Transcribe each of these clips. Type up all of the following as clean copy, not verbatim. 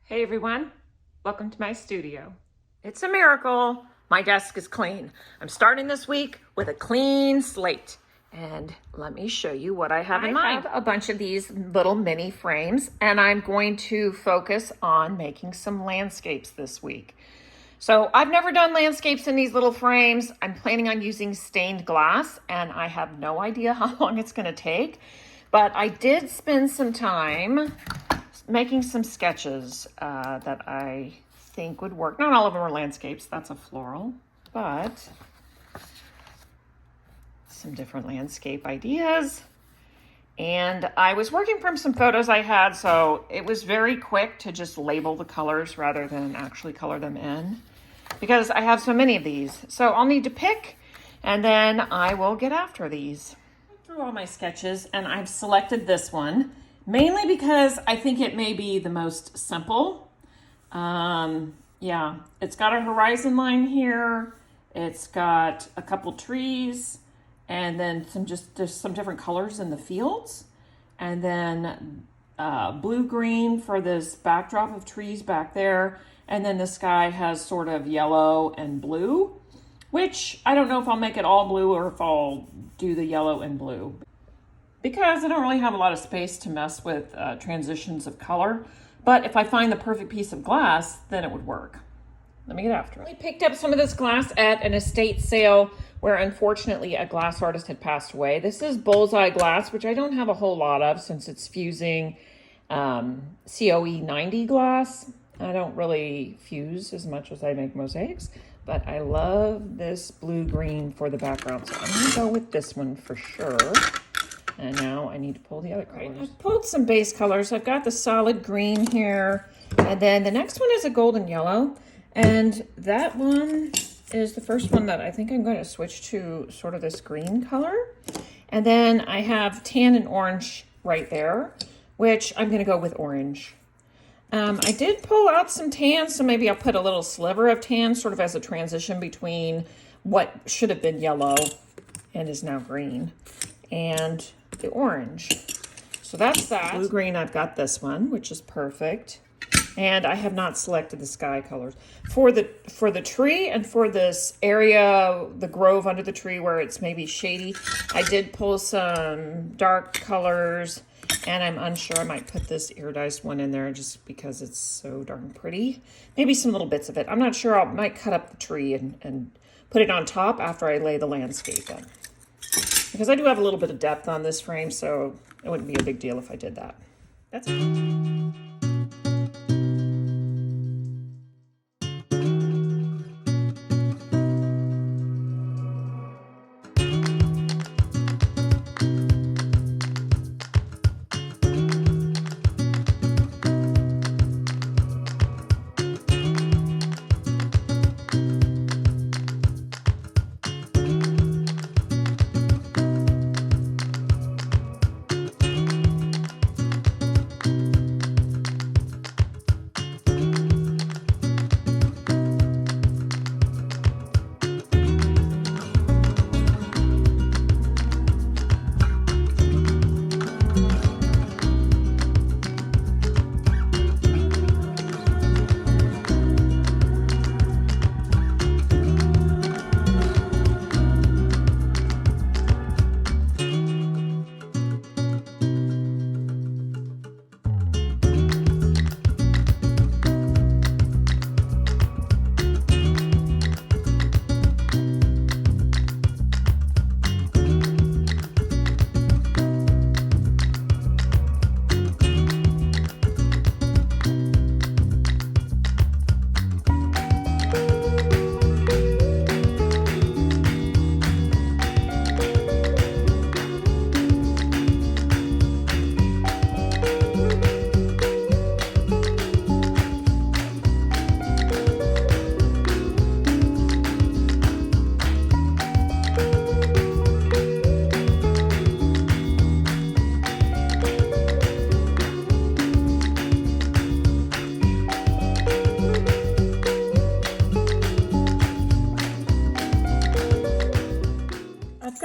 Hey everyone, welcome to my studio. It's a miracle. My desk is clean. I'm starting this week with a clean slate. And let me show you what I have in mind. I have a bunch of these little mini frames and I'm going to focus on making some landscapes this week. So I've never done landscapes in these little frames. I'm planning on using stained glass and I have no idea how long it's going to take. But I did spend some time making some sketches that I think would work. Not all of them are landscapes, that's a floral, but some different landscape ideas. And I was working from some photos I had, so it was very quick to just label the colors rather than actually color them in, because I have so many of these. So I'll need to pick, and then I will get after these. Through all my sketches, and I've selected this one, mainly because I think it may be the most simple. Yeah, it's got a horizon line here. It's got a couple trees and then just some different colors in the fields. And then blue-green for this backdrop of trees back there. And then the sky has sort of yellow and blue, which I don't know if I'll make it all blue or if I'll do the yellow and blue, because I don't really have a lot of space to mess with transitions of color. But if I find the perfect piece of glass, then it would work. Let me get after it. I picked up some of this glass at an estate sale where unfortunately a glass artist had passed away. This is bullseye glass, which I don't have a whole lot of since it's fusing COE 90 glass. I don't really fuse as much as I make mosaics, but I love this blue-green for the background. So I'm gonna go with this one for sure. And now I need to pull the other colors. I've pulled some base colors. I've got the solid green here. And then the next one is a golden yellow. And that one is the first one that I think I'm going to switch to sort of this green color. And then I have tan and orange right there, which I'm going to go with orange. I did pull out some tan, so maybe I'll put a little sliver of tan sort of as a transition between what should have been yellow and is now green, and the orange. So that's that. Blue green, I've got this one, which is perfect. And I have not selected the sky colors. For the tree and for this area, the grove under the tree where it's maybe shady, I did pull some dark colors, and I'm unsure. I might put this iridized one in there just because it's so darn pretty. Maybe some little bits of it. I'm not sure. I might cut up the tree and put it on top after I lay the landscape in, because I do have a little bit of depth on this frame, so it wouldn't be a big deal if I did that. That's it.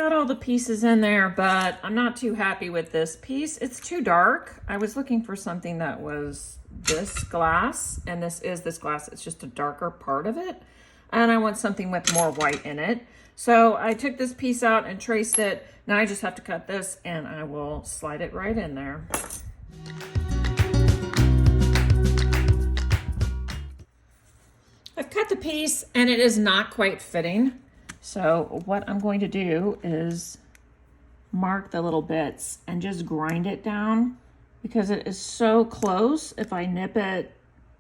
got all the pieces in there, but I'm not too happy with this piece. It's too dark. I was looking for something that was this glass, and this glass. It's just a darker part of it. And I want something with more white in it. So I took this piece out and traced it. Now I just have to cut this and I will slide it right in there. I've cut the piece and it is not quite fitting. So what I'm going to do is mark the little bits and just grind it down because it is so close. If I nip it,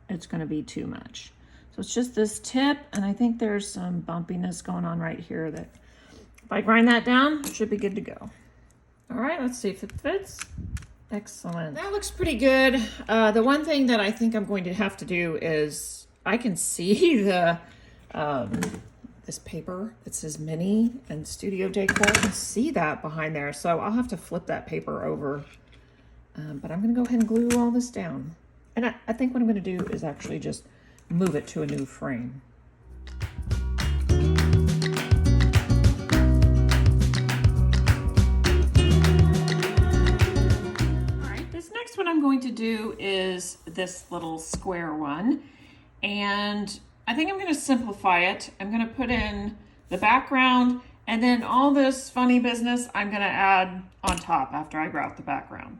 it's going to be too much. So it's just this tip, and I think there's some bumpiness going on right here that if I grind that down, it should be good to go. All right, let's see if it fits. Excellent. That looks pretty good. The one thing that I think I'm going to have to do is I can see the this paper that says mini and studio decor. I can see that behind there, so I'll have to flip that paper over. But I'm going to go ahead and glue all this down. And I think what I'm going to do is actually just move it to a new frame. All right, this next one I'm going to do is this little square one. And I think I'm going to simplify it. I'm going to put in the background, and then all this funny business I'm going to add on top after I grout the background.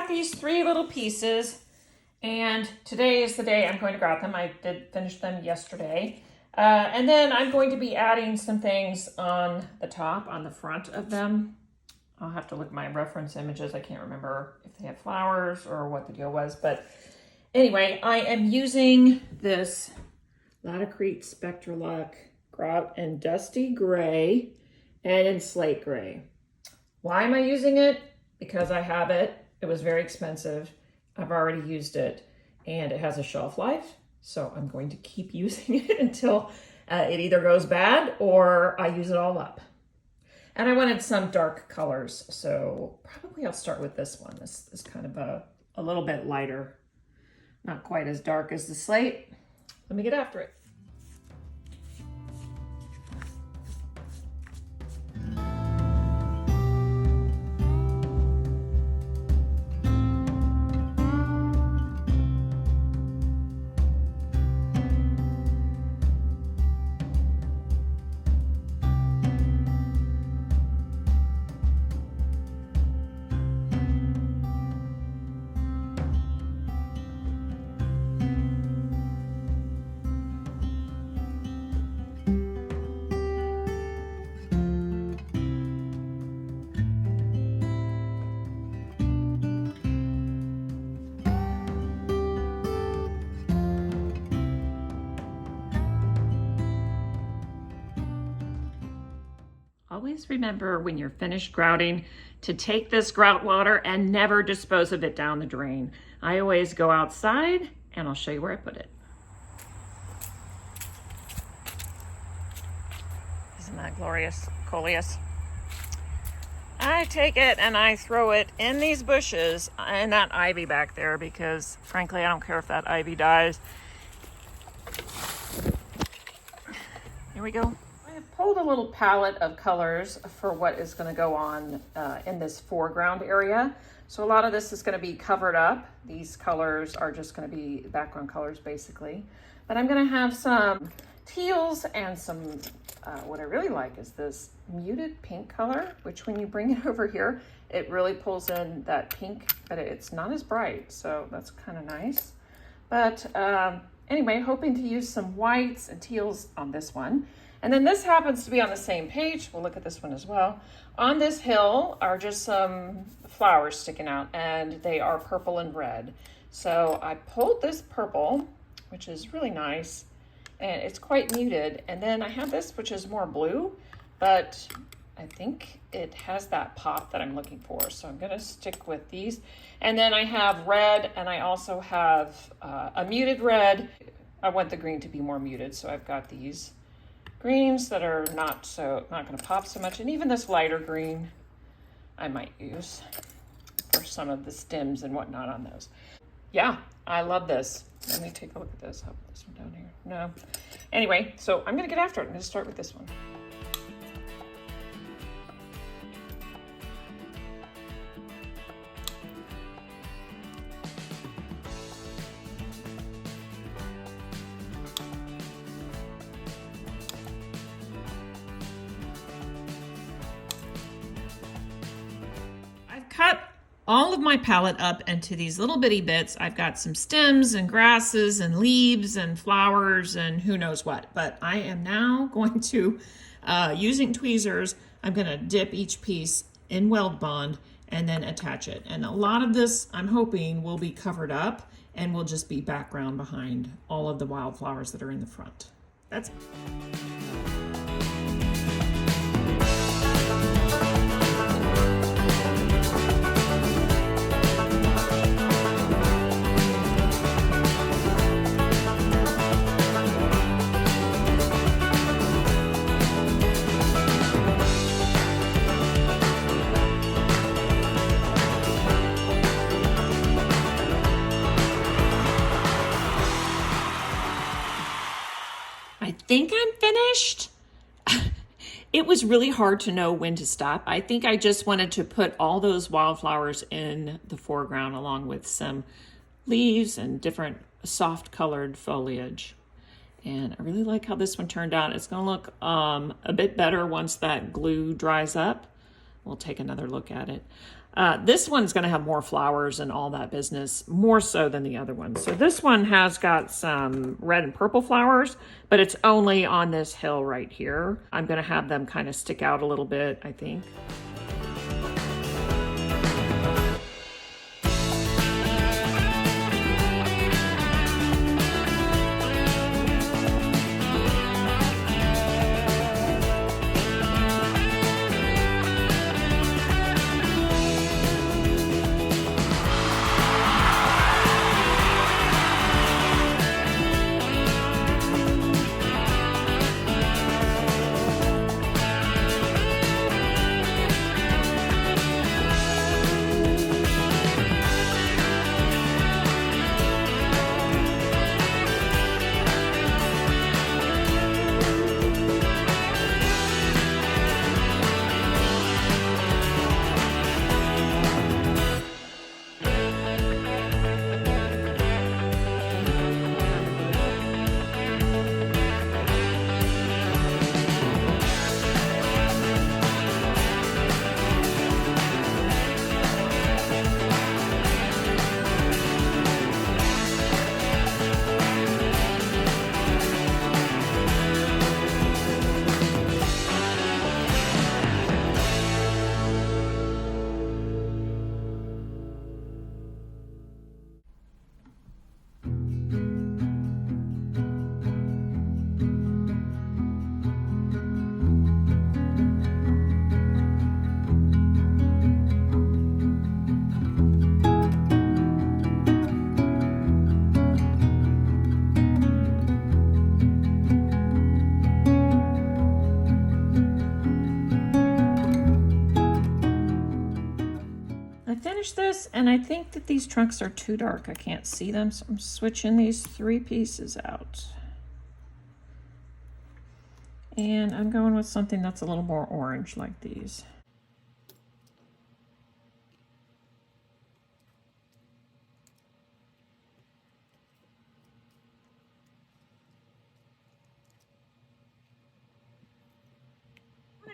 These three little pieces, and today is the day I'm going to grout them. I did finish them yesterday. And then I'm going to be adding some things on the top, on the front of them. I'll have to look at my reference images. I can't remember if they have flowers or what the deal was. But anyway, I am using this Laticrete Spectralock Grout in Dusty Gray and in Slate Gray. Why am I using it? Because I have it. It was very expensive. I've already used it and it has a shelf life. So I'm going to keep using it until it either goes bad or I use it all up. And I wanted some dark colors. So probably I'll start with this one. This is kind of a little bit lighter, not quite as dark as the slate. Let me get after it. Always remember when you're finished grouting to take this grout water and never dispose of it down the drain. I always go outside and I'll show you where I put it. Isn't that glorious, coleus? I take it and I throw it in these bushes and that ivy back there because frankly, I don't care if that ivy dies. Here we go. I pulled a little palette of colors for what is going to go on in this foreground area. So a lot of this is going to be covered up. These colors are just going to be background colors basically. But I'm going to have some teals and some, what I really like is this muted pink color, which when you bring it over here, it really pulls in that pink, but it's not as bright. So that's kind of nice. But anyway, hoping to use some whites and teals on this one. And then this happens to be on the same page. We'll look at this one as well. On this hill are just some flowers sticking out, and they are purple and red. So I pulled this purple, which is really nice, and it's quite muted. And then I have this, which is more blue, but I think it has that pop that I'm looking for. So I'm gonna stick with these. And then I have red, and I also have a muted red. I want the green to be more muted, so I've got these greens that are not gonna pop so much. And even this lighter green, I might use for some of the stems and whatnot on those. Yeah, I love this. Let me take a look at this. I'll put this one down here. No. Anyway, so I'm gonna get after it. I'm gonna start with this one. Cut all of my palette up into these little bitty bits. I've got some stems and grasses and leaves and flowers and who knows what. But I am now going to, using tweezers, I'm going to dip each piece in weld bond and then attach it. And a lot of this, I'm hoping, will be covered up and will just be background behind all of the wildflowers that are in the front. That's it. I think I'm finished. It was really hard to know when to stop. I think I just wanted to put all those wildflowers in the foreground along with some leaves and different soft colored foliage. And I really like how this one turned out. It's gonna look a bit better once that glue dries up. We'll take another look at it. This one's gonna have more flowers and all that business, more so than the other one. So this one has got some red and purple flowers, but it's only on this hill right here. I'm gonna have them kind of stick out a little bit, I think. This, and I think that these trunks are too dark. I can't see them, so I'm switching these 3 pieces out. And I'm going with something that's a little more orange like these.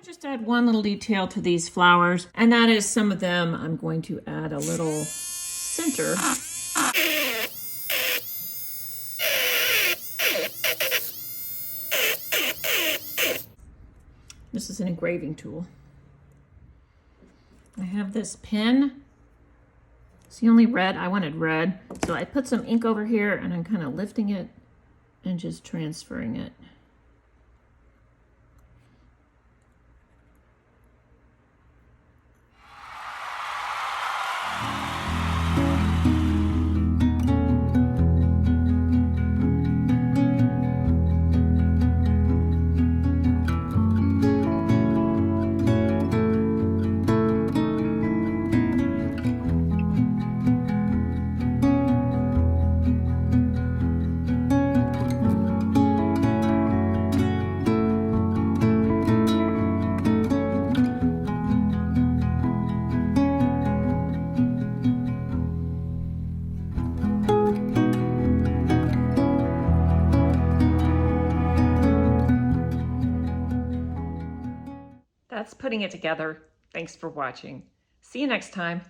Just add one little detail to these flowers, and that is some of them I'm going to add a little center. This is an engraving tool. I have this pen. It's the only red. I wanted red. So I put some ink over here and I'm kind of lifting it and just transferring it. That's putting it together. Thanks for watching. See you next time.